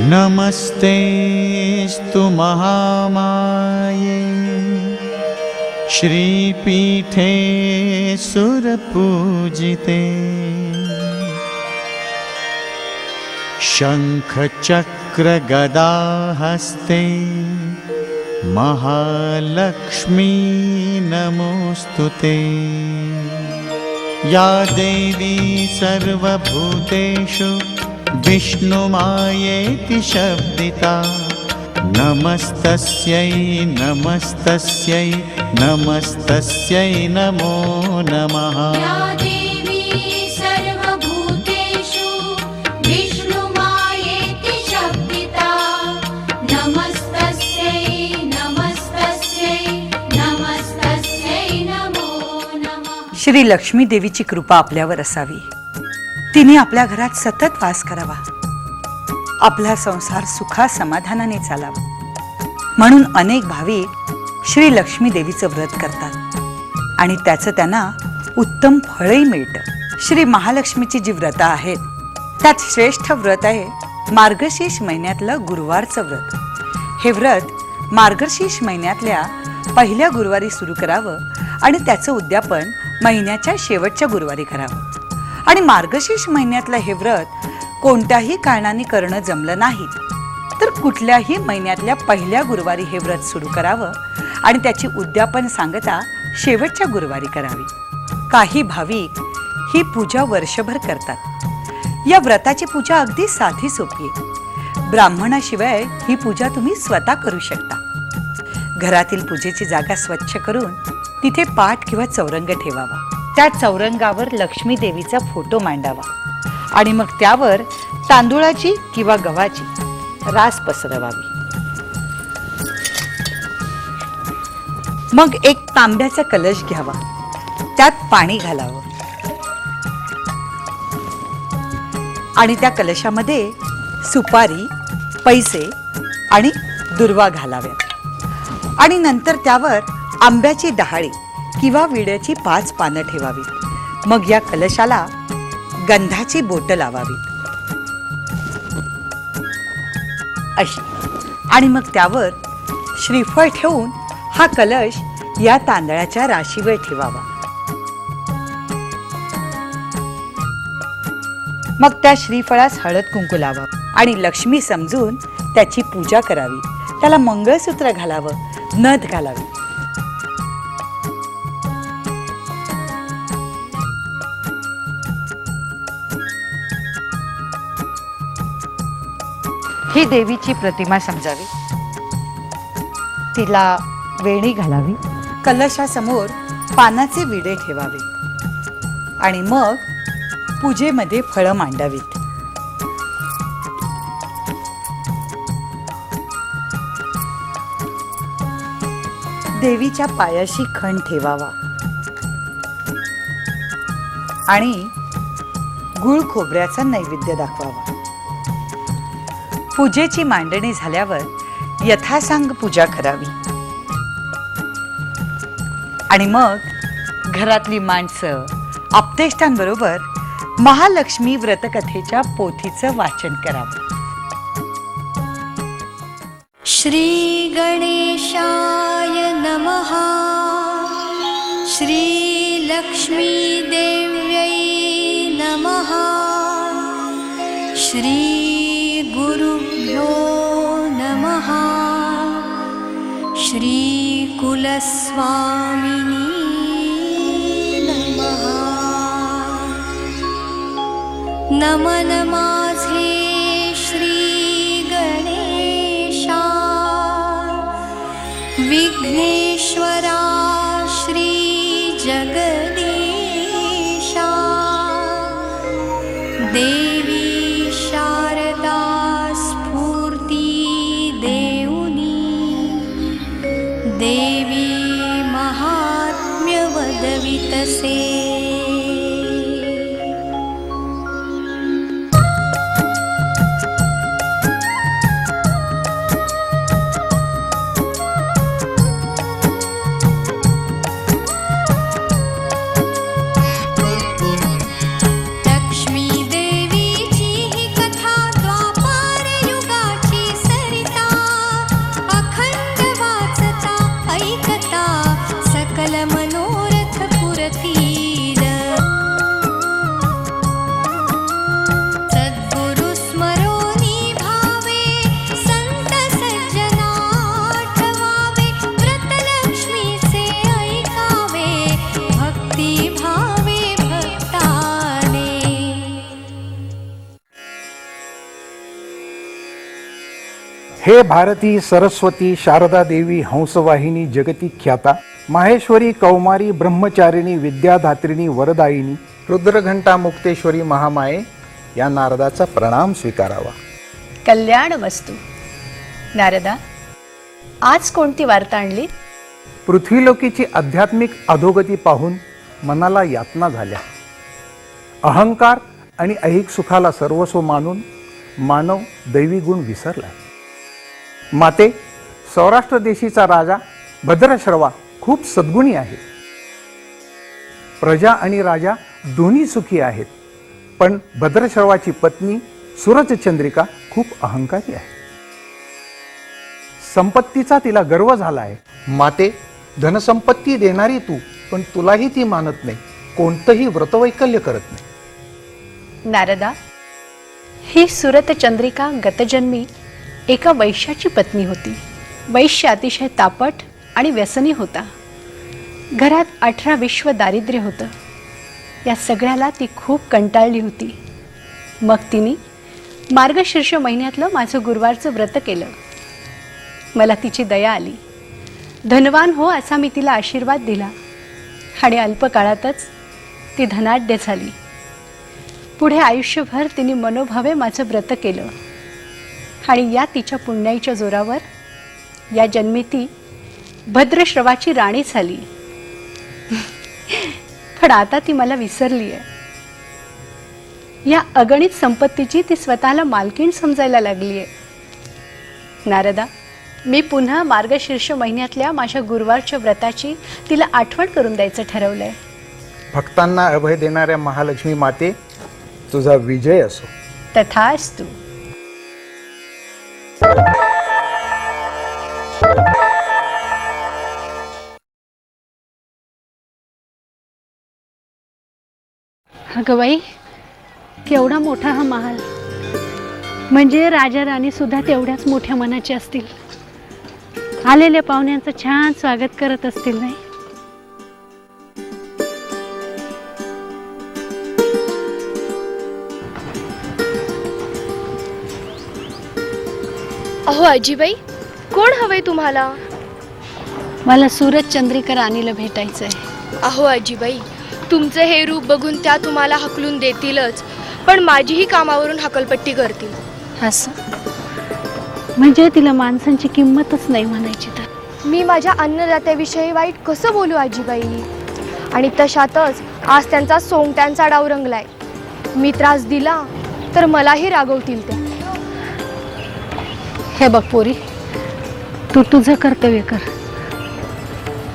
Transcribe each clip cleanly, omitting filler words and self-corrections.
नमस्तेस्तु महामाये श्रीपीठे सुरपूजिते शङ्खचक्रगदाहस्ते महालक्ष्मी नमोस्तुते। या देवी सर्वभूतेषु विष्णुमायेति शब्दिता नमस्तस्यै नमस्तस्यै नमस्तस्यै नमो नमः। या देवी सर्वभूतेषु विष्णुमायेति शब्दिता नमस्तस्यै नमस्तस्यै नमस्तस्यै नमो नमः। श्री लक्ष्मी देवीची कृपा आपल्यावर असावी, तिने आपल्या घरात सतत वास करावा, आपला संसार सुखा समाधानाने चालावा, म्हणून अनेक भाविक श्री लक्ष्मी देवीचं व्रत करतात आणि त्याचं त्यांना उत्तम फळही मिळतं। श्री महालक्ष्मीची जी व्रत आहेत त्यात श्रेष्ठ व्रत आहे मार्गशीर्ष महिन्यातलं गुरुवारचं व्रत। हे व्रत मार्गशीर्ष महिन्यातल्या पहिल्या गुरुवारी सुरू करावं आणि त्याचं उद्यापन महिन्याच्या शेवटच्या गुरुवारी करावं। आणि मार्गशीर्ष महिन्यातलं हे व्रत कोणत्याही कारणाने करणं जमलं नाही तर कुठल्याही महिन्यातल्या पहिल्या गुरुवारी हे व्रत सुरू करावं आणि त्याची उद्यापन सांगता शेवटच्या गुरुवारी करावी। काही भाविक ही पूजा वर्षभर करतात। या व्रताची पूजा अगदी साधी सोपी आहे। ब्राह्मणाशिवाय ही पूजा तुम्ही स्वतः करू शकता। घरातील पूजेची जागा स्वच्छ करून तिथे पाट किंवा चौरंग ठेवावा। त्या चौरंगावर लक्ष्मी देवीचा फोटो मांडावा आणि मग त्यावर तांदूळाची किंवा गव्हाची रास पसरवावी। मग एक तांब्याचा कलश घ्यावा, त्यात पाणी घालावं आणि त्या कलशामध्ये सुपारी, पैसे आणि दुर्वा घालाव्यात आणि नंतर त्यावर आंब्याची डहाळी किंवा विड्याची 5 पानं ठेवावी। मग या कलशाला गंधाची बोटं लावावी अशी, आणि मग त्यावर श्रीफळ ठेवून हा कलश या तांदळाच्या राशीवर ठेवावा। मग त्या श्रीफळास हळद कुंकू लावावं आणि लक्ष्मी समजून त्याची पूजा करावी। त्याला मंगळसूत्र घालावं, नथ घालावी। ही देवीची प्रतिमा समजावी, तिला वेणी घालावी, कलशासमोर पानाचे विडे ठेवावे आणि मग पूजेमध्ये फळं मांडावीत। देवीच्या पायाशी खण ठेवावा आणि गुळ खोबऱ्याचा नैवेद्य दाखवावा। पूजेची मांडणी झाल्यावर यथासांग पूजा करावी आणि मग घरातली माणसं आप्तेष्टांबरोबर महालक्ष्मी व्रतकथेच्या पोथीचं वाचन करावं। श्री गणेशाय नमः। श्री लक्ष्मी देव्यै नमः। श्री गुरुभ्यो नमः। श्री कुलस्वामिनी नमः। नमन माझे श्री गणेशा। विघ्नेश्वरा श्री जगदीशा। देवी शारदा स्फूर्ती देऊनी। देवी महात्म्य वदवितसे। लक्ष्मी देवीची ही कथा द्वापार युगात हे भारती सरस्वती शारदा देवी हंसवाहिनी जगती ख्याता माहेश्वरी कौमारी ब्रह्मचारिणी विद्याधात्रिणी वरदायिनी रुद्रघंटा मुक्तेश्वरी महामाये या नारदाचा प्रणाम स्वीकारावा. कल्याण वस्तू. नारदा, आज कोणती वार्ता आणली? पृथ्वीलोकीची आध्यात्मिक अधोगती पाहून मनाला यातना झाल्या. अहंकार आणि ऐहिक सुखाला सर्वस्व मानून मानव दैवी गुण विसरलाय. माते, सौराष्ट्र देशीचा राजा भद्रश्रवा खूप सद्गुणी आहे. प्रजा आणि राजा दोन्ही सुखी आहेत, पण भद्रश्रवाची पत्नी सूरजचंद्रिका खूप अहंकारी आहे. संपत्तीचा तिला गर्व झाला आहे. माते, धनसंपत्ती देणारी तू, पण तुलाही ती मानत नाही, कोणतंही व्रतवैकल्य करत नाही. नारदा, ही सुरत चंद्रिका गतजन्मी एका वैश्याची पत्नी होती. वैश्य अतिशय तापट आणि व्यसनी होता. घरात 18 विश्व दारिद्र्य होतं. या सगळ्याला ती खूप कंटाळली होती. मग तिने मार्गशीर्ष महिन्यातलं माझं गुरुवारचं व्रत केलं. मला तिची दया आली. धनवान हो असा मी तिला आशीर्वाद दिला आणि अल्पकाळातच ती धनाढ्य झाली. पुढे आयुष्यभर तिने मनोभावे माझं व्रत केलं आणि या तिच्या पुण्याईच्या जोरावर या जन्मी ती भद्रश्रवाची राणी झाली. पण आता ती मला विसरली आहे. या अगणित संपत्तीची ती स्वतःला मालकीण समजायला लागली आहे. नारदा, मी पुन्हा मार्गशीर्ष महिन्यातल्या माझ्या गुरुवारच्या व्रताची तिला आठवण करून द्यायचं ठरवलंय. भक्तांना अभय देणाऱ्या महालक्ष्मी माते, तुझा विजय असो. तथास्तु. अगं बाई, केवढा मोठा हा महाल. म्हणजे राजा राणी सुद्धा तेवढ्याच मोठ्या मनाचे असतील. आलेल्या पाहुण्यांचं छान स्वागत करत असतील नाही? अहो आजीबाई, कोण हवंय तुम्हाला? मला सूरज चंद्रिका राणीला भेटायचंय. अहो आजीबाई, तुमचं हे रूप बघून त्या तुम्हाला हकलून देतीलच, पण माझीही कामावरून हकलपट्टी करतील. असं म्हणजे तिला माणसांची किंमतच नाही म्हणायची तर? मी माझ्या अन्नदात्याविषयी वाईट कसं बोलू आजीबाई? आणि तशातच आज त्यांचा सोंगट्यांचा डाव रंगलाय. मी त्रास दिला तर मलाही रागवतील ते. हे बघ पोरी, तू तुझं कर्तव्य कर.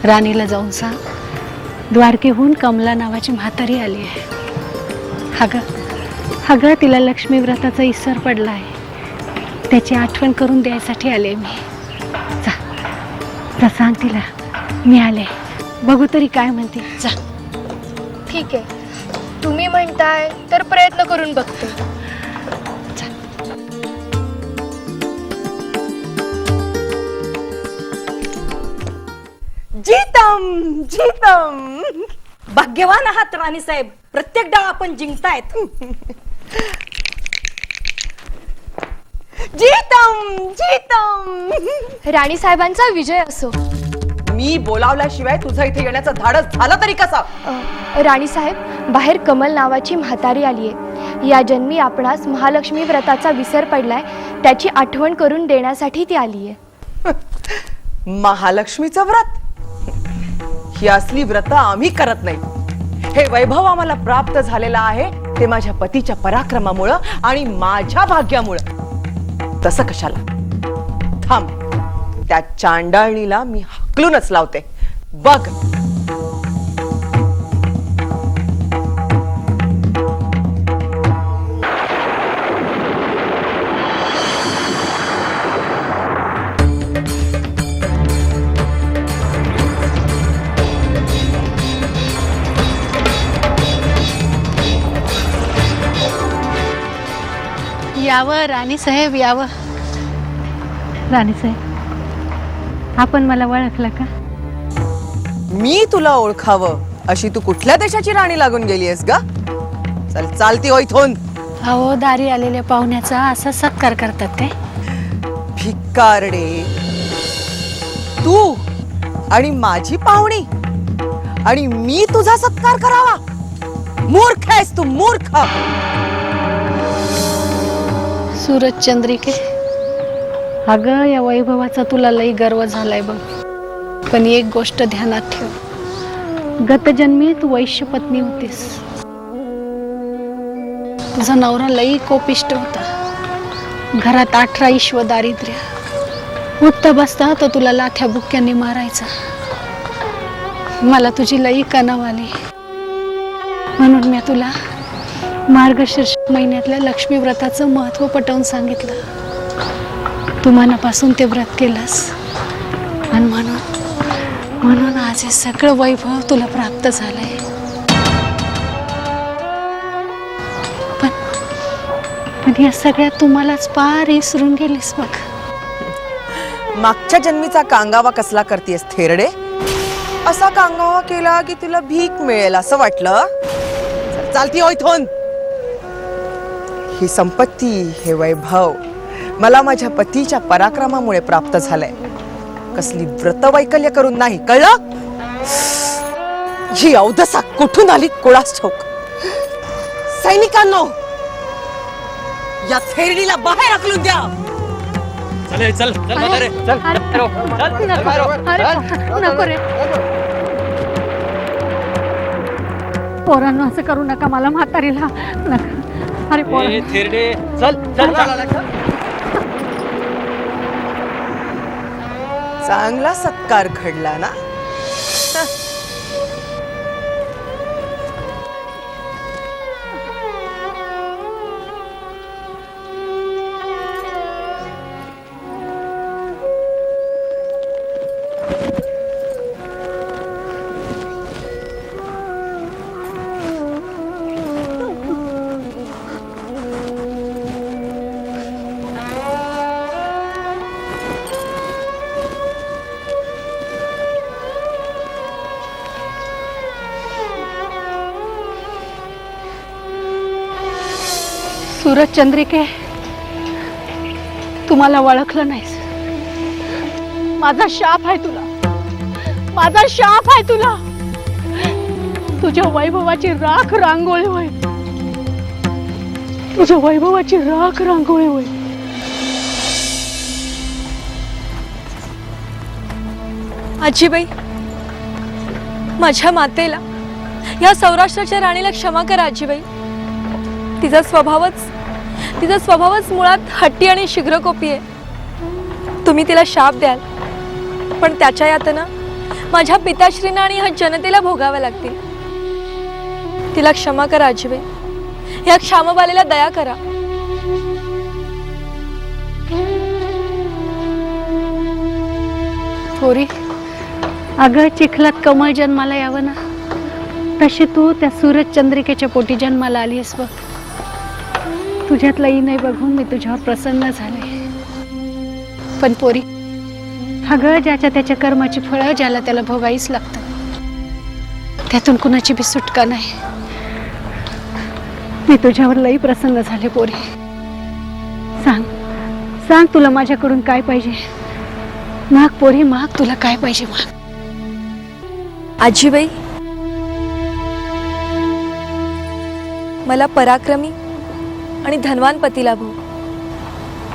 राणीला जाऊन सांग, द्वारकेहून कमला नावाची म्हातारी आली आहे. अगं तिला लक्ष्मी व्रताचा इसर पडला आहे. त्याची आठवण करून द्यायसाठी आले मी. जा सांग तिला मी आले. बघू तरी काय म्हणते. जा. ठीक आहे, तुम्ही म्हणताय तर प्रयत्न करून बघते. जीतम जीतम. भाग्यवान आहात राणी साहेब, प्रत्येक डाव आपण जिंकतायत. जीतम जीतम. राणी साहेबांचा विजय असो. मी बोलावल्याशिवाय तुझं इथे येण्याचं धाडस झालं तरी कसा? राणी साहेब, बाहेर कमल नावाची म्हातारी आली आहे. या जन्मी आपणास महालक्ष्मी व्रताचा विसर पडलाय, त्याची आठवण करून देण्यासाठी ती आली आहे. महालक्ष्मीचं व्रत? ही असली व्रत आम्ही करत नाही. हे वैभव आम्हाला प्राप्त झालेलं आहे ते माझ्या पतीच्या पराक्रमामुळं आणि माझ्या भाग्यामुळं. तसं कशाला? थांब, त्या चांडाळणीला मी हकलूनच लावते. बघ. यावं राणीसाहेब, यावं. राणीसाहेब, आपण मला ओळखलं का? मी तुला ओळखावं अशी तू कुठल्या देशाची राणी लागून गेलीयस ग? चल, चालती हो इथून. अहो, दारी आलेल्या पाहुण्याचा असा सत्कार करतात काय? भिकारडे, तू आणि माझी पाहुणी आणि मी तुझा सत्कार करावा? मूर्ख आहेस तू, मूर्ख. सूरज चंद्रिके, अगं या वैभवाचा तुला लई गर्व झालाय बघ. पण एक गोष्ट ध्यानात ठेव, गतजन्मी तू वैश्य पत्नी होतीस. तुझा नवरा लई कोपिष्ट होता. घरात 18 ईश्व दारिद्र्य. उठता बसता तो तुला लाथ्या बुक्क्यांनी मारायचा. मला तुझी लई कणव आली, म्हणून मी तुला मार्गशीर्ष महिन्यातल्या लक्ष्मी व्रताचं महत्त्व पटवून सांगितलं. तू मनापासून ते व्रत केलंस आणि म्हणून आज हे सगळं वैभव तुला प्राप्त झालंय. पण या सगळ्यात तुम्हालाच पार विसरून गेलीस बघ. मागच्या जन्मीचा कांगावा कसला करतेस थेरडे? असा कांगावा केला की तुला भीक मिळेल असं वाटलं? चालती हो इथून. ही संपत्ती, हे वैभव मला माझ्या पतीच्या पराक्रमामुळे प्राप्त झालंय. कसली व्रतवैकल्य करून नाही, कळलं? ही अवदसा कुठून आली कोणास ठाऊक. सैनिकांनो, या थेरडीला बाहेर हाकलून द्या. नको रे पोरांनो, असं करू नका. मला म्हातारीला नका. अरे चांगला सत्कार घडला ना. सूरज चंद्रिके, तुम्हाला ओळखलं नाहीस. माझा शाप आहे तुला, माझा शाप आहे तुला. तुझ्या वैभवाची राख रांगोळी होय, तुझ्या वैभवाची राख रांगोळी होय. आजीबाई, माझ्या मातेला, या सौराष्ट्राच्या राणीला क्षमा करा आजीबाई. तिचा स्वभावच मुळात हट्टी आणि शीघ्रकोपी आहे. तुम्ही तिला शाप द्याल, पण त्याच्या यातना माझ्या पिताश्रींना आणि ह्या जनतेला भोगाव्या लागतील. तिला क्षमा करा आजीबाई. ह्या क्षामबालेला दया करा. थोरी, अगं चिखलात कमळ जन्माला यावं ना, तशी तू त्या सूरज चंद्रिकेच्या पोटी जन्माला आलीस बघ. तुझ्यातला नाही बघून मी तुझ्यावर प्रसन्न झाले. पण पोरी, अगं ज्याच्या त्याच्या कर्माची फळं ज्याला त्याला भोगावीच लागतात. त्यातून कुणाची बी सुटका नाही. मी तुझ्यावर लई प्रसन्न झाले पोरी. सांग तुला माझ्याकडून काय पाहिजे. माग पोरी, माग. तुला काय पाहिजे माग. आजीबाई, मला पराक्रमी आणि धनवान पती लाभो.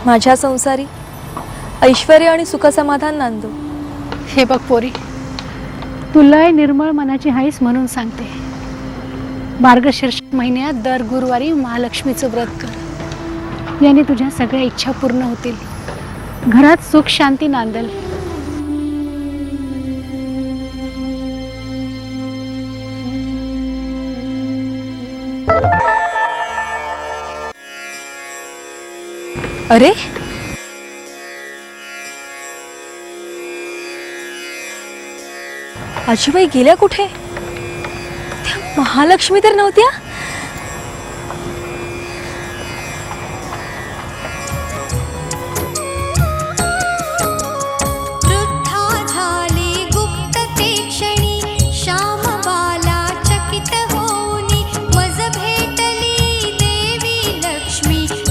माझ्या संसारी ऐश्वर्य आणि सुखसमाधान नांदो. हे बघ पोरी, तुला निर्मळ मनाची हाईस म्हणून सांगते. मार्गशीर्ष महिन्यात दर गुरुवारी महालक्ष्मीचं व्रत कर. याने तुझ्या सगळ्या इच्छा पूर्ण होतील. घरात सुख शांती नांदेल. अरे, आजीबाई गेल्या कुठे? त्या महालक्ष्मी तर नव्हत्या.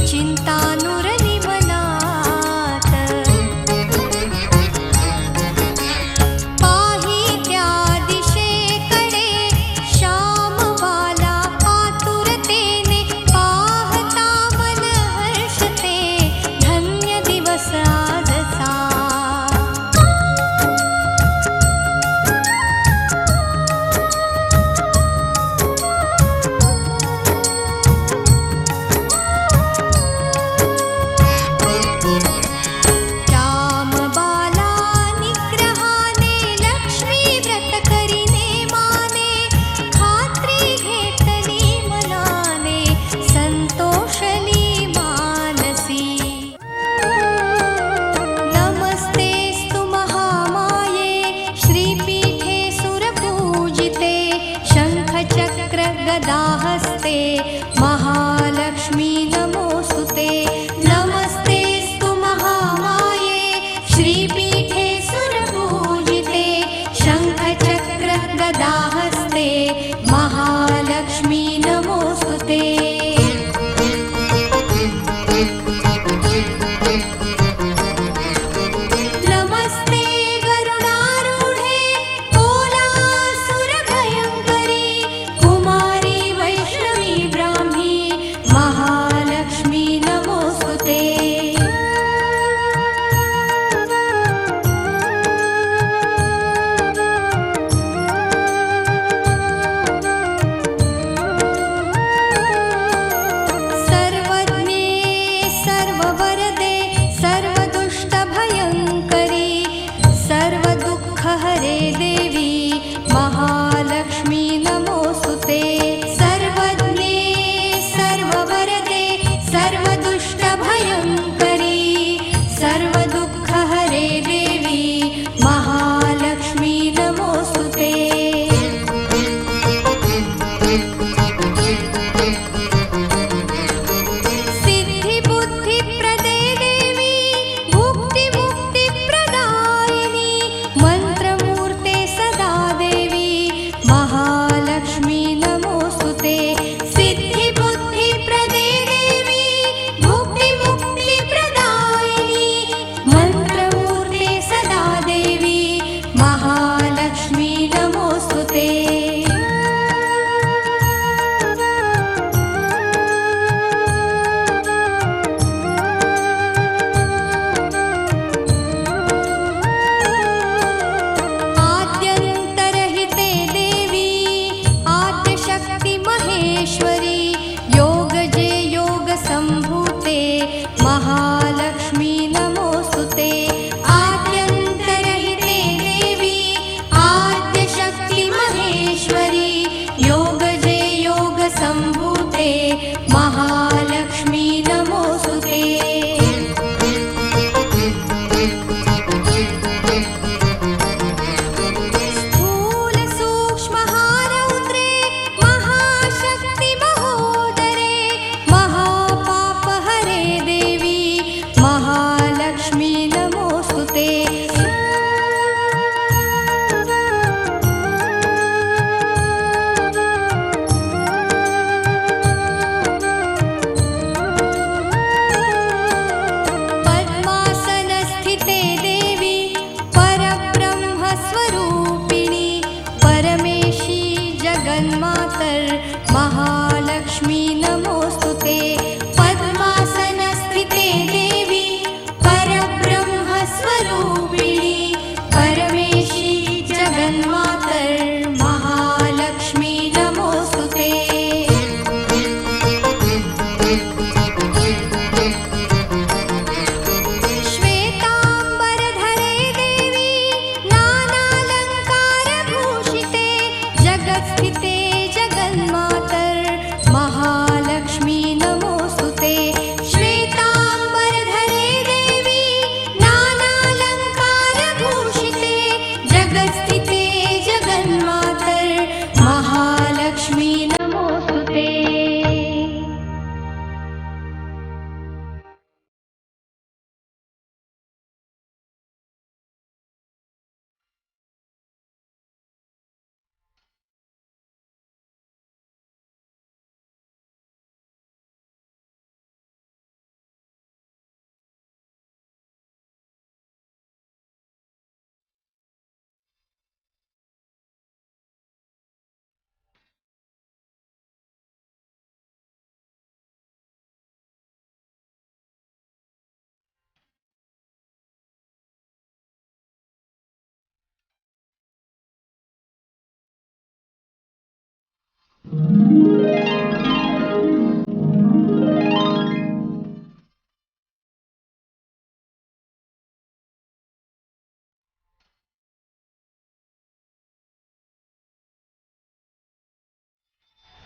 चिंता नुरली मनात. गदाहस्ते महालक्ष्मी नमोस्तुते नमस्तेस्तु महामाये श्रीपीठे सुरपूजिते शङ्खचक्र गदाहस्ते महालक्ष्मी नमोस्तुते नमस्ते गरुडारूढे कोलासुरभयङ्करी कुमारी वैष्णवी ब्राह्मी महालक्ष्मी नमोस्तुते सर्वज्ञे सर्ववरदे सर्वदुष्टभयङ्करी सर्वदुःखहरे देवी महालक्ष्मी नमोस्तुते सर्वज्ञे सर्ववरदे सर्वदुष्टभयङ्करी सर्वदुःखहरे देवी महालक्ष्मी नमोस्तुते सिद्धिबुद्धिप्रदे देवी भुक्तिमुक्तिप्रदायिनी मन्त्रमूर्ते सदा देवी महालक्ष्मी नमोस्तुते सिद्धिबुद्धिप्रदे देवी भुक्तिमुक्तिप्रदायिनी मन्त्रमूर्ते सदा देवी महालक्ष्मी नमोस्तुते आद्यन्तरहिते देवी आद्यशक्ति महेश्वरी योगजे योगसम्भूते महालक्ष्मी नमोस्तुते आद्यन्तरहिते देवी आद्यशक्ति महेश्वरी योगजे योगसम्भूते महालक्ष्मी नमोस्तुते स्थूल सूक्ष्महारौद्रे महाशक्ति महोदरे महापापहरे देवी महालक्ष्मी नमोस्तुते पद्मासनस्थिते देवी परब्रह्मस्वरूपिणी परमेशी जगन्मातर् महालक्ष्मी नमोस्तुते पद्मासनस्थिते देवी परब्रह्मस्वरूपिणी परमेशी जगन्मातर् महालक्ष्मी नमोस्तुते श्वेताम्बरधरे देवी नानालङ्कारभूषिते जगत्स्थिते जगन्मातर् महालक्ष्मी नमोस्तुते श्वेताम्बरधरे देवी नानालङ्कारभूषिते जगत्स्थिते जगन्मातर् महालक्ष्मी नमोस्तुते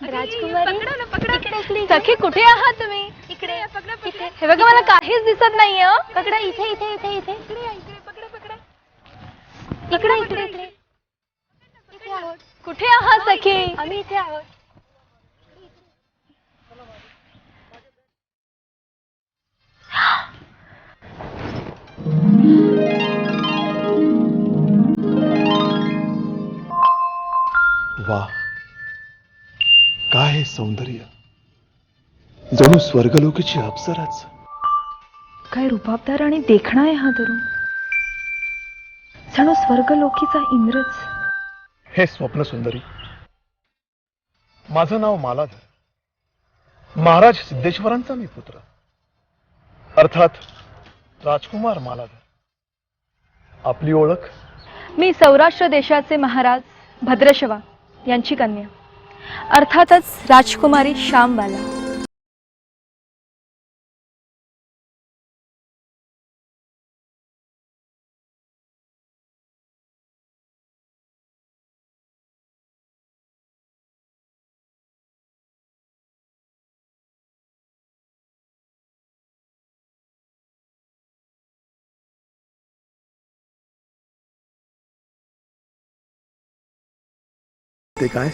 राजकुमारी सखी कुठे आहात तुम्ही? इकडे हे बघा मला काहीच दिसत नाहीये. पकडा इथे इथे इथे इथे इकडे इकडे कुठे आहात सखी? आम्ही इथे आहोत. वा, काय हे सौंदर्य! जणू स्वर्गलोकीची अप्सराच. काय रुबाबदार आणि देखणा आहे हा तरुण, जणू स्वर्गलोकीचा इंद्रच. हे स्वप्न सुंदरी, माझं नाव मालाधर, महाराज सिद्धेश्वरांचा मी पुत्र, अर्थात राजकुमार मालाधर. आपली ओळख? मी सौराष्ट्र देशाचे महाराज भद्रशवा यांची कन्या, अर्थातच राजकुमारी श्यामबाला. ते काय?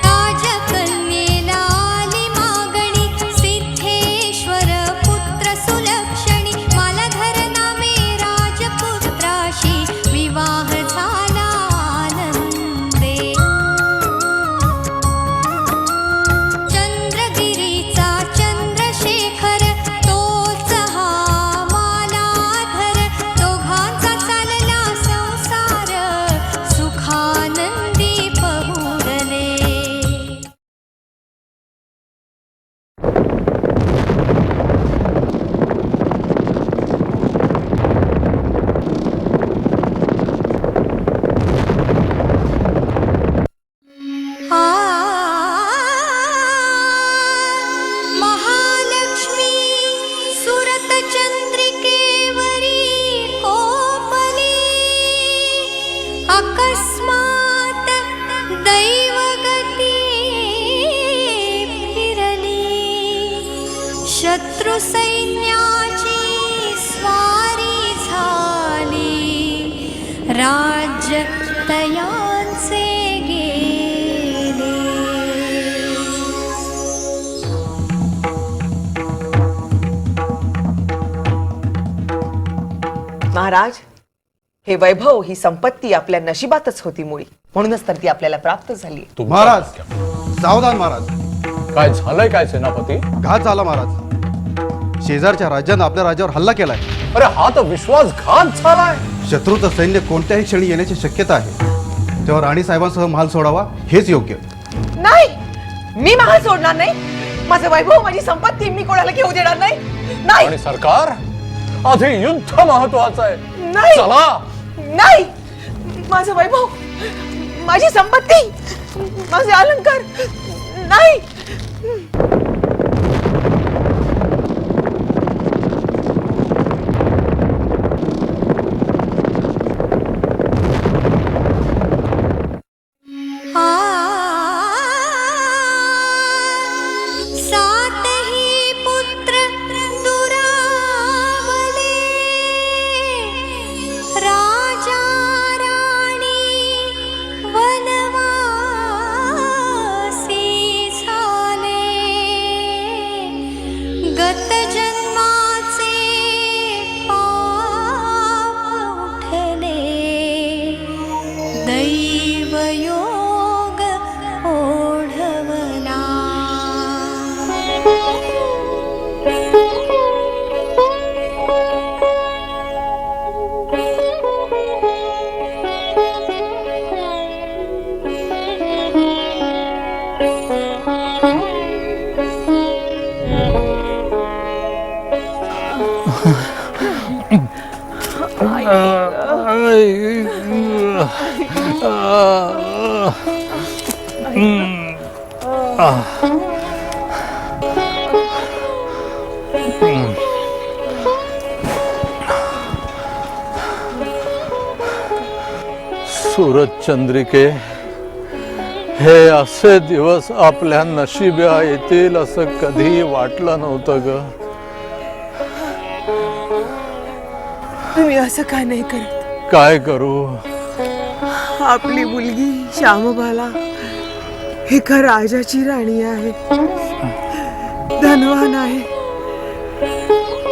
राजकन्येला आली मागणी, सिद्धेश्वर पुत्र सुलक्षणी. मालाधर नामे राजपुत्राशी विवाह झाला आनंदे. चंद्रगिरीचा चंद्रशेखर तोच हा मालाधर. दोघांचा चालला संसार सुखानंदी पहुडले. महालक्ष्मी सुरत चंद्रिकेवरी कोपली. अकस्मात दैवगती फिरली. शत्रु सैन्याची स्वारी झाली. राज्य तयांचे गेले. महाराज, हे वैभव, ही संपत्ती आपल्या नशिबातच होती मुळी, म्हणूनच तर ती आपल्याला प्राप्त झाली. महाराज सावधान महाराज. काय झालंय काय सेनापती? घात झाला महाराज. शेजारच्या राज्यानं आपल्या राज्यावर हल्ला केलाय. अरे हा तर विश्वासघात झालाय. शत्रूचं सैन्य कोणत्याही क्षणी येण्याची शक्यता आहे. तेव्हा राणी साहेबांसह महाल सोडावा हेच योग्य. नाही, मी महाल सोडणार नाही. माझं वैभव, माझी संपत्ती मी कोणाला घेऊ देणार नाही. नाही आणि सरकार, आधी युद्ध महत्वाचं आहे. नाही. चला. नाही, माझं वैभव, माझी संपत्ती, माझे अलंकार नाही. सातही पुत्र दुरावले. राजा राणी वनवासी झाले. गत जन्माचे पाप उठले. दैवयोग ओढवला. सूरज चंद्रिके, हे असे दिवस आपल्या नशिबा येतील असं कधी वाटलं नव्हतं ग. तुम्ही असं का नाही करत? काय करू? आपली मुलगी श्यामबाला एका राजाची राणी आहे, धनवान आहे.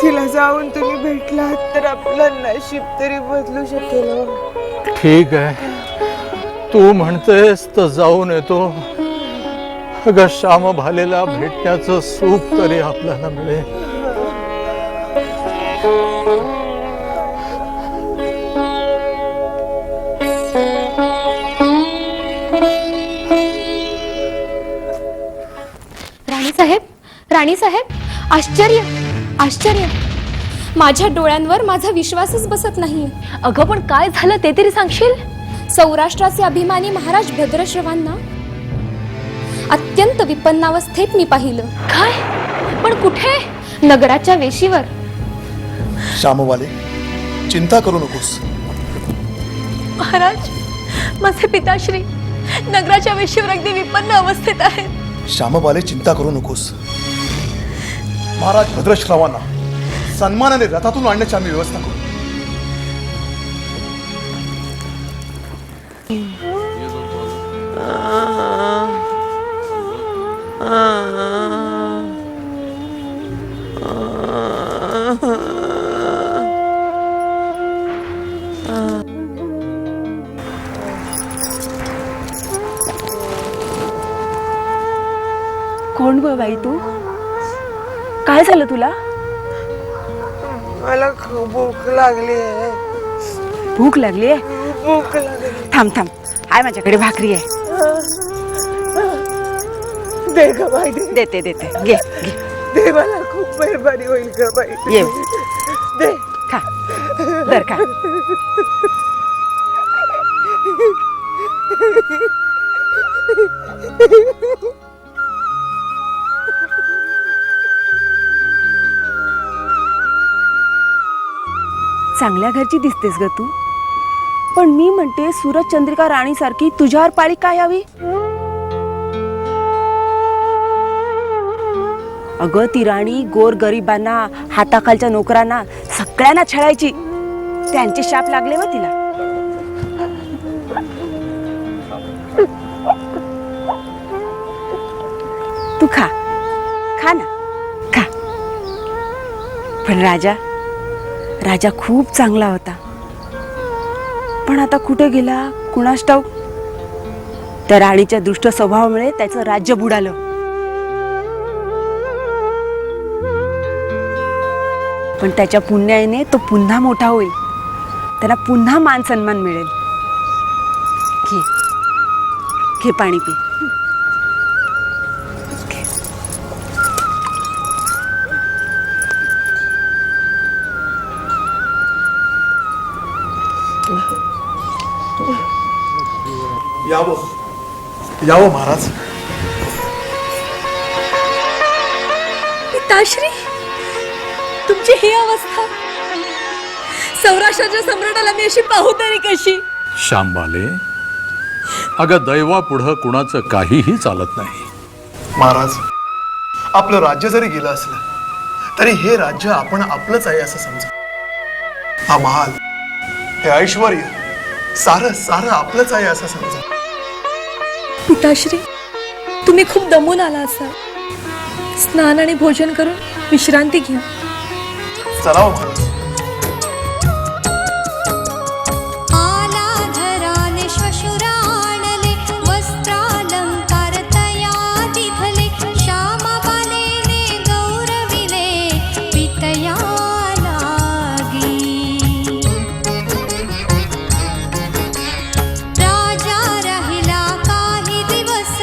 तिला जाऊन तुम्ही भेटलात तर आपलं नशीब तरी बदलू शकेल. ठीक आहे, तू म्हणतेस तर जाऊन येतो. अगं श्याम भालेला भेटण्याचं सुख तरी आपल्याला मिळेल. राणी साहेब, आश्चर्य आश्चर्य, माझ्या डोळ्यांवर माझा विश्वासच बसत नाही. अगं पण काय झालं ते तरी सांगशील? सौराष्ट्राचे अभिमानी महाराज भद्रश्रवांना अत्यंत विपन्नावस्थेत मी पाहिलं. काय? पण कुठे? नगराच्या वेशीवर. श्यामवाले, चिंता करू नकोस. महाराज, माझे पिताश्री नगराच्या वेशीवर अगदी विपन्न अवस्थेत आहेत. श्यामवाले, चिंता करू नकोस. महाराज भद्रश्रवांना सन्मानाने रथातून आणण्याची आम्ही व्यवस्था करू. कोण ग बाई तू? काय झालं तुला? मला खूप भूक लागली आहे. भूक लागली आहे? भूक लागली. थांब थांब, आहे माझ्याकडे भाकरी आहे. दे ग बाई, दे. देते देते, घे घे. दे, मला खूप मेहरबानी होईल ग बाई. ये दे. खा, दर खा. चांगल्या घरची दिसतेस ग तू, पण मी म्हणते सूरज चंद्रिका राणी सारखी तुझ्यावर पाळी काय यावी? अगं ती राणी गोर गरिबांना, हाताखालच्या नोकरांना सगळ्यांना छळायची. त्यांचे शाप लागले व तिला. तू खा, खा ना, खा. पण राजा खूप चांगला होता. पण आता कुठे गेला कुणास ठाऊक. त्या राणीच्या दुष्ट स्वभावामुळे त्याचं राज्य बुडालं. पण त्याच्या पुण्याने तो पुन्हा मोठा होईल. त्याला पुन्हा मान सन्मान मिळेल. घे घे, पाणी पी. यावं महाराज. पिताश्री, तुमची ही अवस्था, सौराष्ट्राच्या सम्राटाला मी अशी पाहू तरी कशी? श्यामबाले, अगं दैवा पुढं कुणाचं काहीही चालत नाही. महाराज, आपलं राज्य जरी गेलं असलं तरी हे राज्य आपण आपलंच आहे असं समजा. हा महाल, हे ऐश्वर सारं सारं आपलंच आहे असं समजा. पिताश्री, तुम्ही खूप दमून आला असाल. स्नान आणि भोजन करून विश्रांती घ्या. चला महाराज. आलाधराने श्वशुराणले वस्त्रालंकार तया दिधले श्यामबालेने गौरविले पितया लागी. राजा राहिला काही दिवस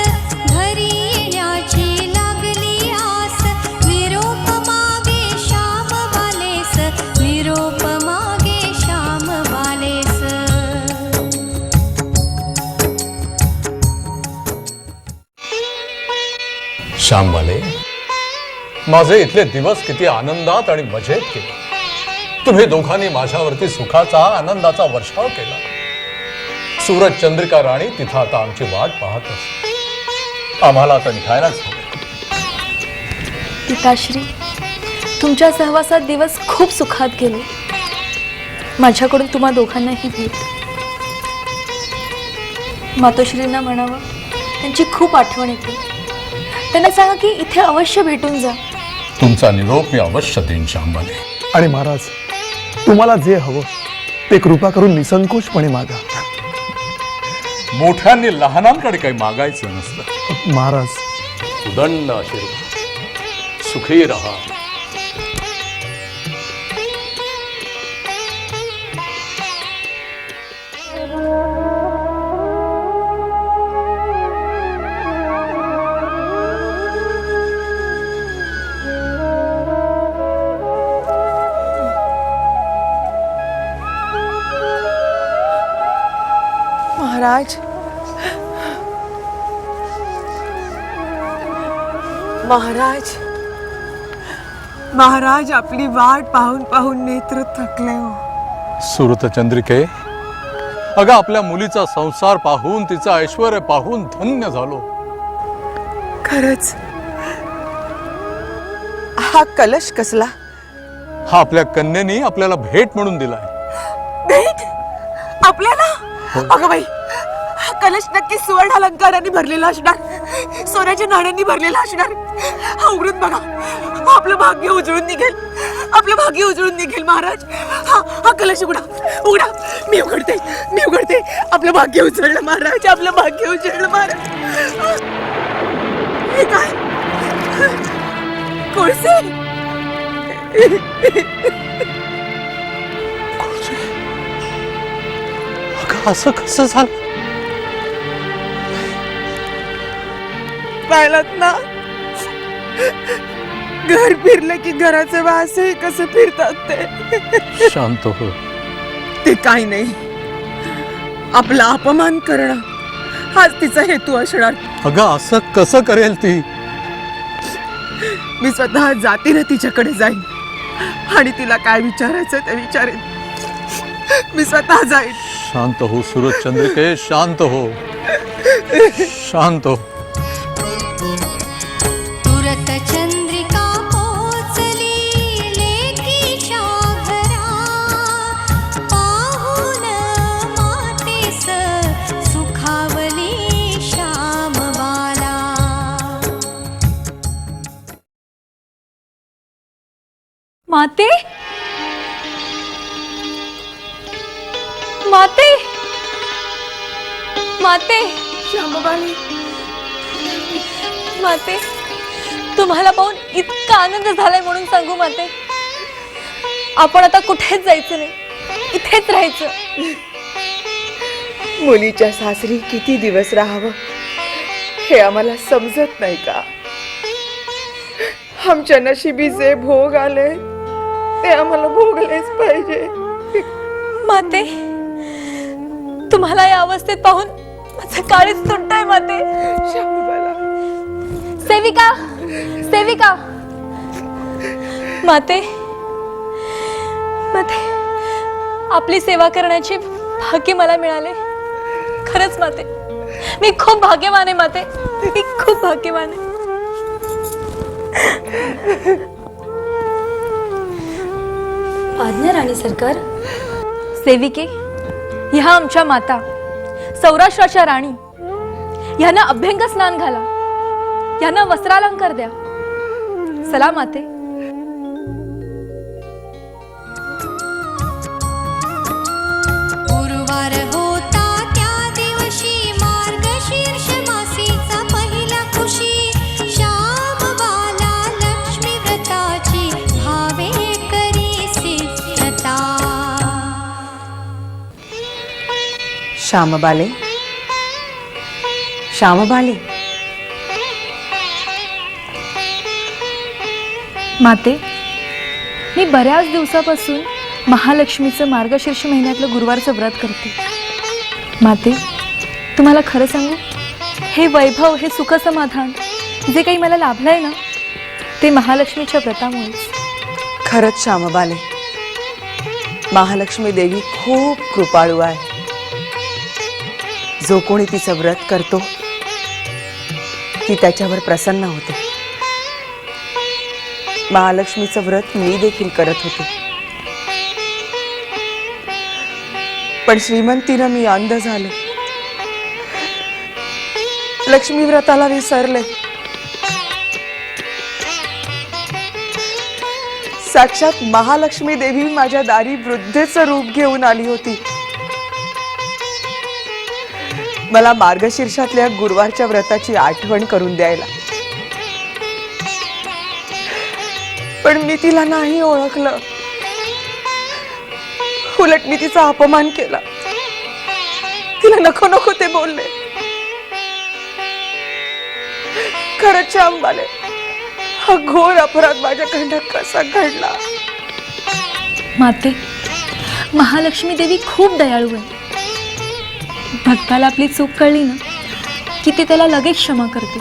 घरी येण्याची लागली आस. निरोप मागे श्यामबालेस, निरोप मागे श्यामबालेस. श्यामबाले, माझे इथले दिवस किती आनंदात आणि मजेत गेले. तुम्ही दोघांनी माझ्यावरती सुखाचा आनंदाचा वर्षाव केला. सूरज चंद्रिका राणी तिथं आता आमची वाट पाहत असते. आम्हाला आता निघायलाच हवं. पिताश्री, तुमच्या सहवासात दिवस खूप सुखात गेले. माझ्याकडून तुम्हा दोघांनाही भेट. मातोश्रींना म्हणावं त्यांची खूप आठवण येते. त्यांना सांगा की इथे अवश्य भेटून जा. तुमचा निरोप मी अवश्य देईन श्यामबाले. आणि महाराज, तुम्हाला जे हवं ते कृपा करून निसंकोचपणे मागा. मोठ्यांनी लहानांकडे काही मागायचं नसतं. महाराज, उदंड आशीर्वाद. सुखी रहा. महाराज, महाराज, महाराज, आपली वाट पाहून पाहून नेत्र थकले हो. सुरतचंद्रिके, अगं आपल्या मुलीचा संसार पाहून तिचं ऐश्वर्य पाहून धन्य झालो. खरंच हा कलश कसला? हा आपल्या कन्येनी आपल्याला भेट म्हणून दिलाय. भेट आपल्याला? अगं बाई, हा कलश नक्की सुवर्ण अलंकारांनी भरलेला असणार, सोन्याच्या नाण्यांनी भरलेला असणार. हा उघडून बघा, आपलं भाग्य उजळून निघेल, आपलं भाग्य उजळून निघेल. महाराज, हा कलश उघडा, उघडा. मी उघडते. आपलं भाग्य उजळलं महाराज, आपलं भाग्य उजळलं महाराज. हे काय? कोळसे? असं कसं झालं? पाहिलात ना, घर फिरलं की घराचे वासही कसं फिरतात ते. शांत हो. ते काही नाही, आपला अपमान करणं हाच तिचा हेतू असणार. अगं असं कसं करेल ती? मी स्वतः जातीने तिच्याकडे जाईन आणि तिला काय विचारायचं ते विचारेन. मी स्वतः जाईन. शांत हो सुरतचंद्रिके, शांत हो, शांत हो. तुरत चंद्रिका पोचली लेकीच्या घरा, पाहून मातेस सुखावली श्यामबाला. माते, माते, माते, श्यामबाई, माते, तुम्हाला पाहून इतका आनंद झालाय म्हणून सांगू माते. आपण आता कुठेच जायचं नाही, इथेच राहायचं. मुलीच्या सासरी किती दिवस राहावं हे आम्हाला समजत नाही का? आमच्या नशिबी जे भोग आले ते आम्हाला भोगलेच पाहिजे. माते, तुम्हाला या अवस्थेत पाहून माझं काळीच तुटतंय माते. श्यामबाला, सेविका, सेविका. माते, माते, आपली सेवा करण्याचे भाग्य मला मिळाले. खरंच माते, मी खूप भाग्यवान आहे माते, मी खूप भाग्यवान आहे. आज्ञा राणी सरकार. सेविके, ह्या आमच्या माता, सौराष्ट्राच्या राणी. ह्यांना अभ्यंग स्नान घाला, ह्यांना वस्त्रालंकार द्या. चला माते. गुरुवार होता त्या दिवशी, मार्गशीर्ष मासीचा पहिला खुशी. श्यामबाला लक्ष्मी व्रताची भावे करी सिद्धता. श्यामबाले, श्यामबाले. माते, मी बऱ्याच दिवसापासून महालक्ष्मीचं मार्गशीर्ष महिन्यातलं गुरुवारचं व्रत करते. माते, तुम्हाला खरं सांगू, हे वैभव, हे सुखसमाधान जे काही मला लाभलंय ना, ते महालक्ष्मीच्या व्रतामुळेच. खरंच श्यामबाले, महालक्ष्मी देवी खूप कृपाळू आहे. जो कोणी तिचं व्रत करतो ती त्याच्यावर प्रसन्न होते. महालक्ष्मीचं व्रत मी देखील करत होते, पण श्रीमंतीनं मी अंध झाले. लक्ष्मी व्रताला विसरले. साक्षात महालक्ष्मी देवी माझ्या दारी वृद्धेचं रूप घेऊन आली होती. मला मार्गशीर्षातल्या गुरुवारच्या व्रताची आठवण करून द्यायला. पण मी तिला नाही ओळखलं. उलट मी तिचा अपमान केला. तिला नको नको ते बोलले. खरंच श्यामबाले, हा घोर अपराध माझ्याकडनं कसा घडला? माते, महालक्ष्मी देवी खूप दयाळू आहे. भक्ताला आपली चूक कळली ना की ते त्याला लगेच क्षमा करते.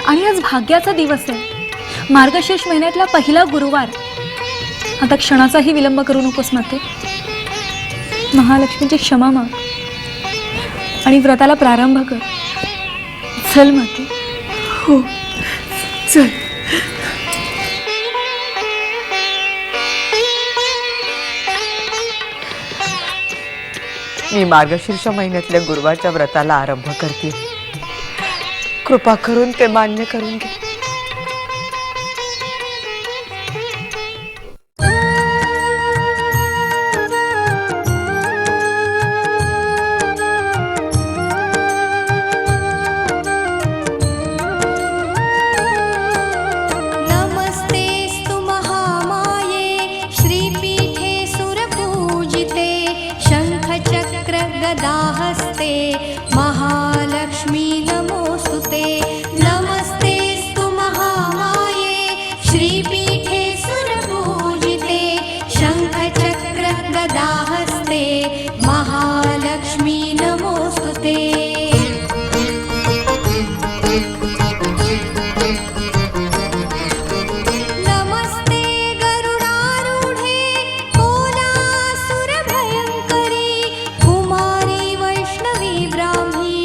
आणि आज भाग्याचा दिवस आहे, मार्गशीर्ष महिन्यातला पहिला गुरुवार. आता क्षणाचाही विलंब करू नकोस माते. महालक्ष्मीची क्षमा माग आणि व्रताला प्रारंभ कर. चल माते. हो, चल. मी मार्गशीर्ष महिन्यातल्या गुरुवारच्या व्रताला आरंभ करते. कृपा करून ते मान्य करून घे. नमस्तेस्तु महामाये श्रीपीठे सुरपूजिते शंखचक्र गदाहस्ते महालक्ष्मी नमोस्तुते. नमस्तेस्तु महामाये श्रीपीठे सुरपूजिते शंखचक्र गदाहस्ते महालक्ष्मी नमोस्तुते. नमस्ते गरुडारूढे कोलासुरभयङ्करी कुमारी वैष्णवी ब्राह्मी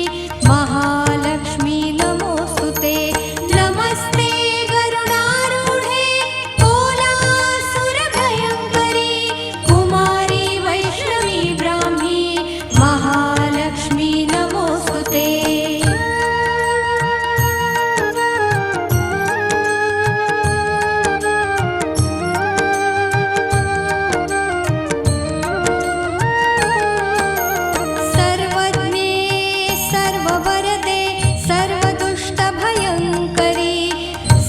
महालक्ष्मी नमोस्तुते. नमस्ते गरुडारूढे कोलासुरभयङ्करी कुमारी वैष्णवी ब्राह्मी महालक्ष्मी नमोस्तुते. सर्वज्ञे सर्ववरदे सर्वदुष्टभयङ्करी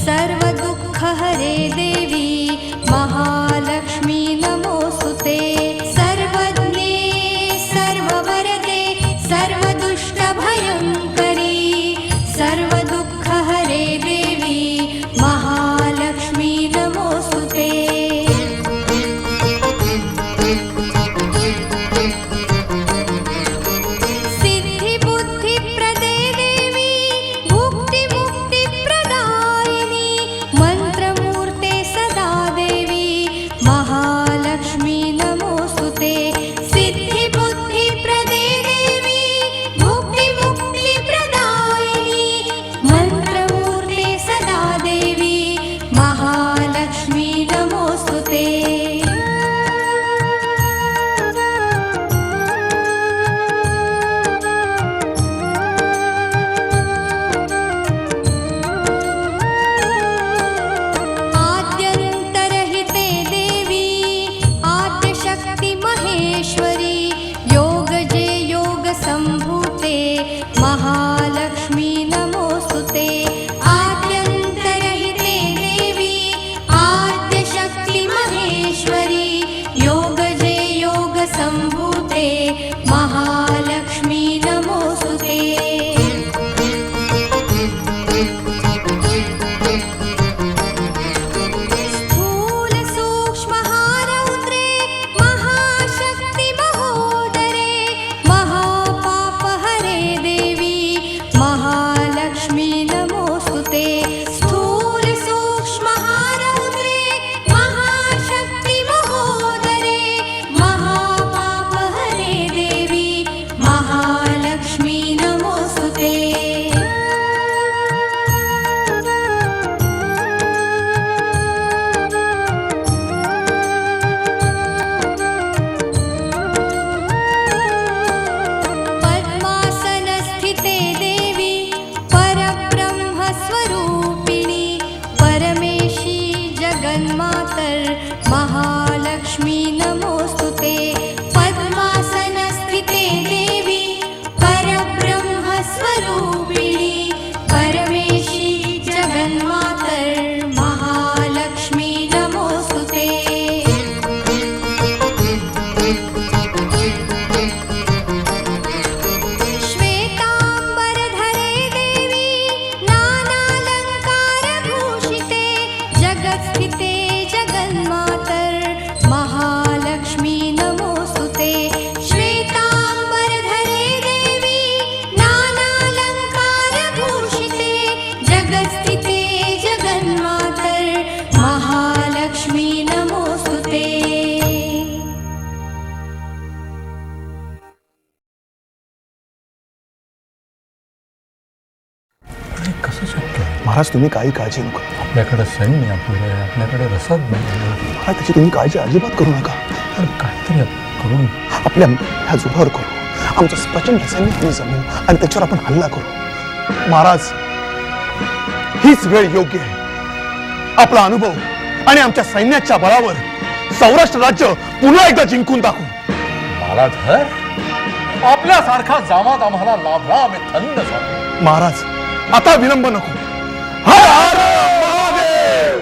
सर्वदुःखहरे देवी महालक्ष्मी नमोस्तुते. सर्वज्ञे सर्ववरदे सर्वदुष्टभयङ्करी सर्वदुःखहरे देवी महालक्ष्मी नमोस्तुते. सिद्धिबुद्धिप्रदे देवी भुक्तिमुक्तिप्रदायिनी मन्त्रमूर्ते सदा देवी महालक्ष्मी नमोस्तुते. सिद्धिबुद्धिप्रदे देवी भुक्तिमुक्तिप्रदायिनी मन्त्रमूर्ते सदा देवी महालक्ष्मी नमोस्तुते. आद्यन्तरहिते देवी आद्यशक्ति महेश्वरी योगजे योगसम्भूते महालक्ष्मी नमोस्तुते. आद्यन्तरहिते देवी आद्यशक्ति महेश्वरी योगजे योगसम्भूते महालक्ष्मी नमोस्तुते. स्थूल सूक्ष्महारौद्रे महाशक्ति महोदरे महापापहरे देवी कसं शक्य आहे? महाराज तुम्ही काही काळजी नका. आपल्याकडे सैन्य अपुरं आहे, आपल्याकडे रसद नाही. महाराज त्याची तुम्ही काळजी अजिबात करू नका. तर काहीतरी करून आपल्या ह्या जुभावर करू, आमचं प्रचंड सैन्य आम्ही जमवू आणि त्याच्यावर आपण हल्ला करू. महाराज हीच वेळ योग्य आहे. आपला अनुभव आणि आमच्या सैन्याच्या बळावर सौराष्ट्र राज्य पुन्हा एकदा जिंकून टाकू. मालाधर, आपल्यासारखा जामात आम्हाला लाभला, आम्ही थंड झालो. महाराज आता विलंब नको. हर हर महादेव.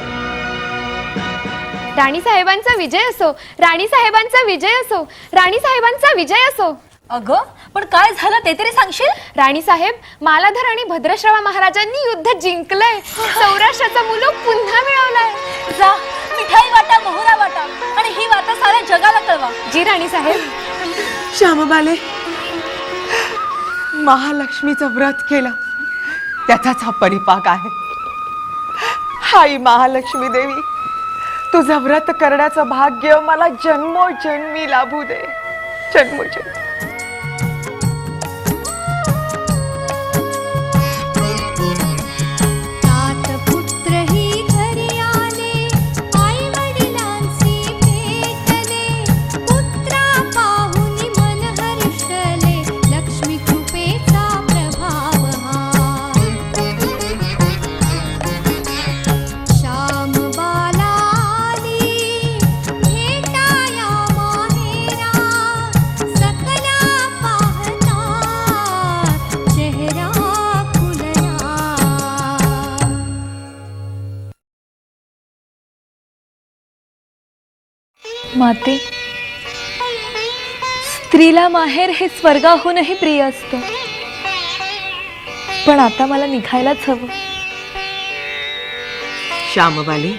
राणी साहेबांचा विजय असो, राणी साहेबांचा विजय असो, राणी साहेबांचा विजय असो. अगं पण काय झालं ते तरी सांगशील? राणी साहेब, मालाधर आणि भद्रश्रवा महाराजांनी युद्ध जिंकलंय. सौराष्ट्राचा मुलूक पुन्हा मिळवलाय. जा मिठाई वाटा, मोहरा वाटा आणि ही वार्ता साऱ्या जगाला कळवा. जी राणी साहेब. श्यामबाले, महालक्ष्मीचं व्रत केलं त्याचाच हा परिपाक आहे. हाई महालक्ष्मी देवी, तुझं व्रत करण्याचं भाग्य मला जन्मोजन्मी लाभू दे. जन्मोजन्मी. तात पुत्रही घरी आले, आई वडिलांची भेटले, पुत्रा पाहुनी मन हर्षले, लक्ष्मी कृपेचा प्रभाव हा. श्याम बाला आली, भेटाया माहेरा, सकला पाहता चेहरा खुलला. माते, स्त्रीला माहेर हे स्वर्गाहूनही प्रिय असतं. पण आता मला निघायलाच हवं. श्यामबाले,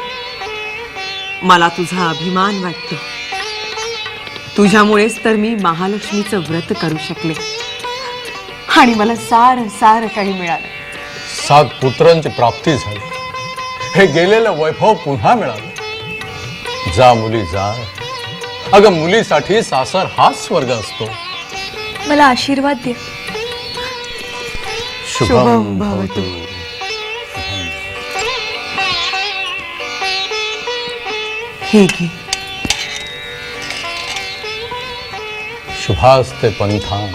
मला तुझा अभिमान वाटतो. तुझ्यामुळेच तर मी महालक्ष्मीचं व्रत करू शकले आणि मला सारं सारं काही मिळालं. 7 पुत्रांची प्राप्ती झाली. हे गेलेलं वैभव पुन्हा मिळालं. जा मुली जा. अगं मुलीसाठी सासर हाच स्वर्ग असतो. मला आशीर्वाद द्या. शुभम भवतु. हे घे. शुभास्ते पंथान.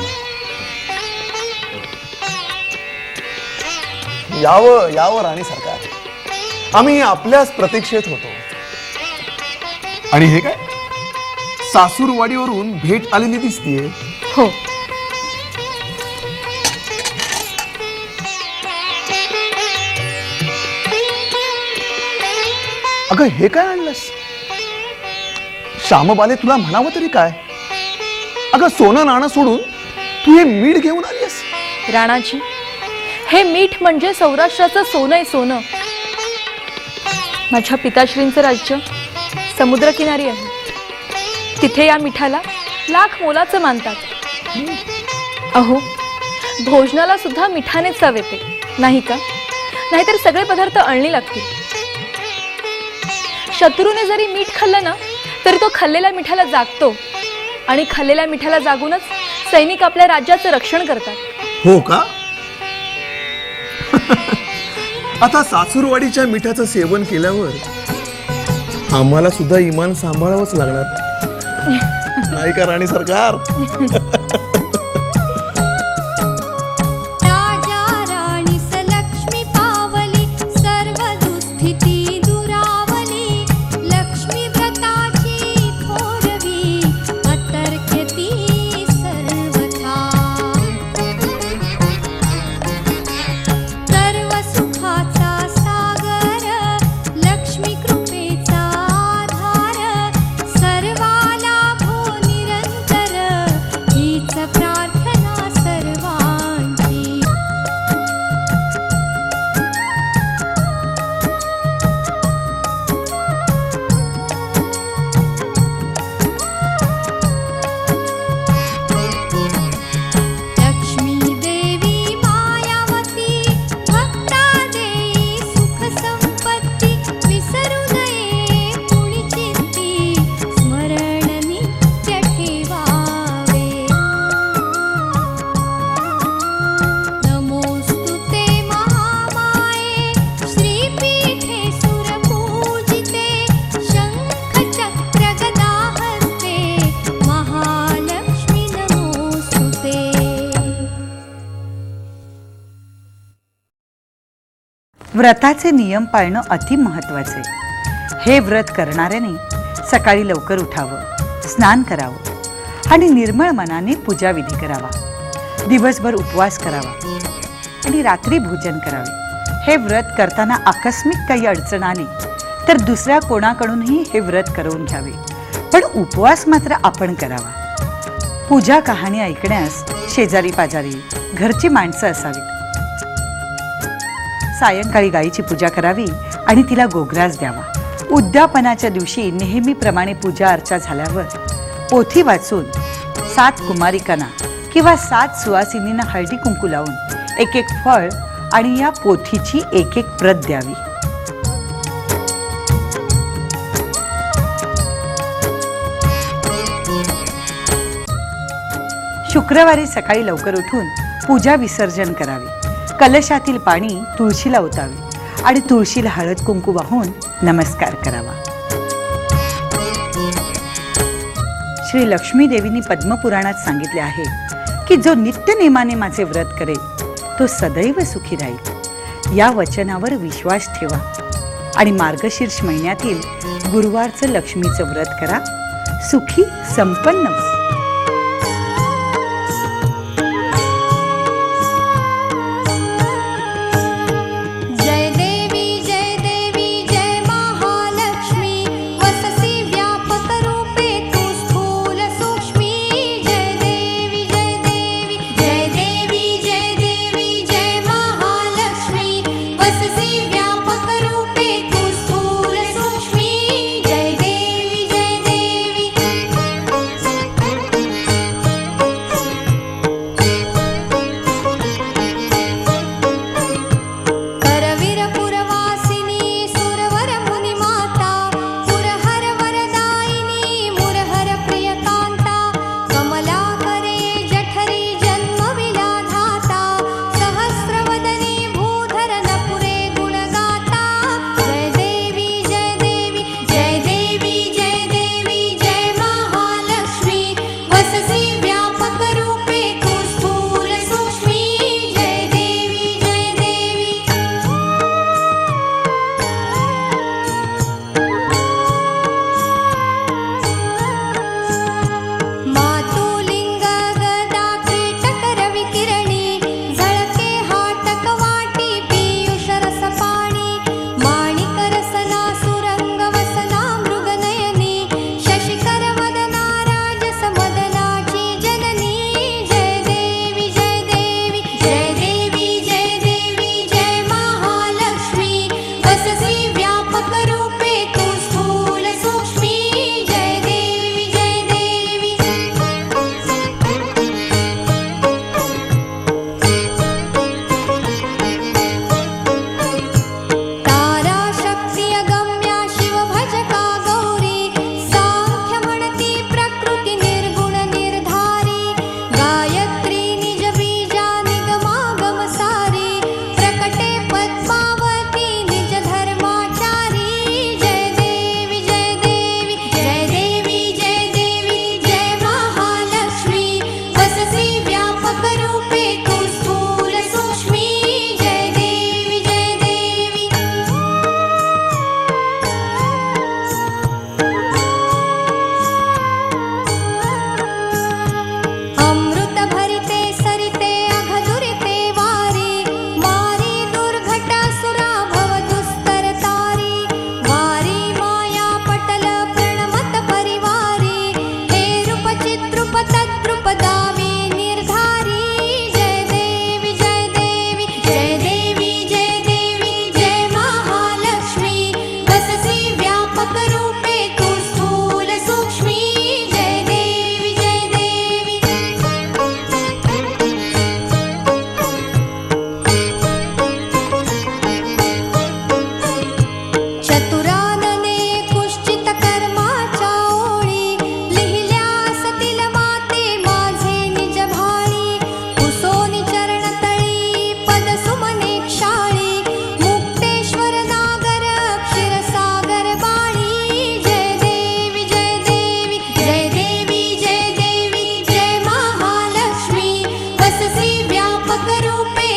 यावं यावं राणी सरकार, आम्ही आपल्याच प्रतीक्षेत होतो. आणि हे काय, सासूरवाडीवरून भेट आलेली दिसतीये. हो, अगं हे काय आणलंस? श्यामबाले, तुला म्हणावं तरी काय? अगं सोनं नाणं सोडून तू हे मीठ घेऊन आलीस. राणाजी, हे मीठ म्हणजे सौराष्ट्राचं सोनं आहे, सोनं. माझ्या पिताश्रींचं राज्य समुद्रकिनारी आहे. तिथे या मिठाला लाख मोलाचं मानतात. अहो, भोजनाला सुद्धा मिठाने चव येते, नाही का? नाहीतर सगळे पदार्थ अळणी लागतील. शत्रूने जरी मीठ खाल्लं ना, तरी तो खाल्लेल्या मिठाला जागतो आणि खाल्लेल्या मिठाला जागूनच सैनिक आपल्या राज्याचं रक्षण करतात. हो का? आता सासूरवाडीच्या मिठाचं सेवन केल्यावर आम्हाला सुद्धा इमान सांभाळावंच लागणार, नाही का राणी सरकार? राजा राणीस लक्ष्मी पावली, सर्व दुस्थिती दुरावली, लक्ष्मी व्रताची थोरवी, अतर्क्यती सर्वथा. सर्व सुखाचा सागर, लक्ष्मी कृपेचा आधार, सर्वाला भो निरंतर, हीच व्रताचे नियम पाळणं अति महत्वाचे. हे व्रत करणाऱ्याने सकाळी लवकर उठावं, स्नान करावं आणि निर्मळ मनाने पूजाविधी करावा. दिवसभर उपवास करावा आणि रात्री भोजन करावे. हे व्रत करताना आकस्मिक काही अडचण आली तर दुसऱ्या कोणाकडूनही हे व्रत करवून घ्यावे, पण उपवास मात्र आपण करावा. पूजा कहाणी ऐकण्यास शेजारी पाजारी घरची माणसं असावीत. सायंकाळी गायीची पूजा करावी आणि तिला गोग्रास द्यावा. उद्यापनाच्या दिवशी नेहमीप्रमाणे पूजा अर्चा झाल्यावर पोथी वाचून 7 कुमारिकांना किंवा 7 सुवासिनींना हळदी कुंकू लावून एक एक फळ आणि या पोथीची एक एक प्रत द्यावी. शुक्रवारी सकाळी लवकर उठून पूजा विसर्जन करावे. कलशातील पाणी तुळशीला ओतावे आणि तुळशीला हळद कुंकू वाहून नमस्कार करावा. श्री लक्ष्मी देवींनी पद्मपुराणात सांगितले आहे की जो नित्य नेमाने माझे व्रत करेल तो सदैव सुखी राहील. या वचनावर विश्वास ठेवा आणि मार्गशीर्ष महिन्यातील गुरुवारचं लक्ष्मीचं व्रत करा. सुखी संपन्न व्हा. जय देवी जय महालक्ष्मी वससी व्यापक रूपे तू स्थूल सूक्ष्मी. जय देवी जय महालक्ष्मी वससी व्यापक रूपे तू स्थूल सूक्ष्मी. जय देवी करवीर पुरवासिनी सुरवर मुनिमाता पुरहर वरदायिनी मुरहर प्रियकांता कमलाकरे जठरी जन्मविलाधाता सहस्रवदनी भूधरनपुरे गुणगाता. जय देवी जय महालक्ष्मी वससी व्यापक रूपे तू स्थूल सूक्ष्मी. जय देवी मातुलिंग गदा कीटक रविकिरणी झळके हाटक वाटी पीयूष रस पाणी माणिक रसना सुरंग वसना मृगनयनी शशिकर वदना राजस मदनाची जननी. जय देवी जय महालक्ष्मी वससी व्यापक रूपे तू स्थूल सूक्ष्मी. जय देवी तारा शक्ती अगम्या शिव भजका गौरी सांख्य म्हणती प्रकृती निर्गुण निर्धारी गायत्री निज बीजा निगमागम सारी प्रकटे पद्मावती निज धर्माचारी. जय देवी जय महालक्ष्मी वससी व्यापक रूपे तू स्थूल सूक्ष्मी. जय देवी अमृत भरिते सरिते अघदुरिते वारी मारी दुर्घटासुरा भव दुस्तर तारी वारी माया पटल प्रणमत परिवारी हे रूप चिद्रूप तद्रूप दावी निर्धारी. जय देवी जय महालक्ष्मी वससी व्यापक रूपे तू स्थूल सूक्ष्मी. जय देवी चतुरानने कुश्चित कर्माच्या ओळी लिहिल्या असतील माते माझे निज भाळी कुसोनी चरणतळी पद सुमने क्षाळी मुक्तेश्वर नागर क्षीरसागर बाळी. जय देवी जय महालक्ष्मी वससी व्यापक रूपे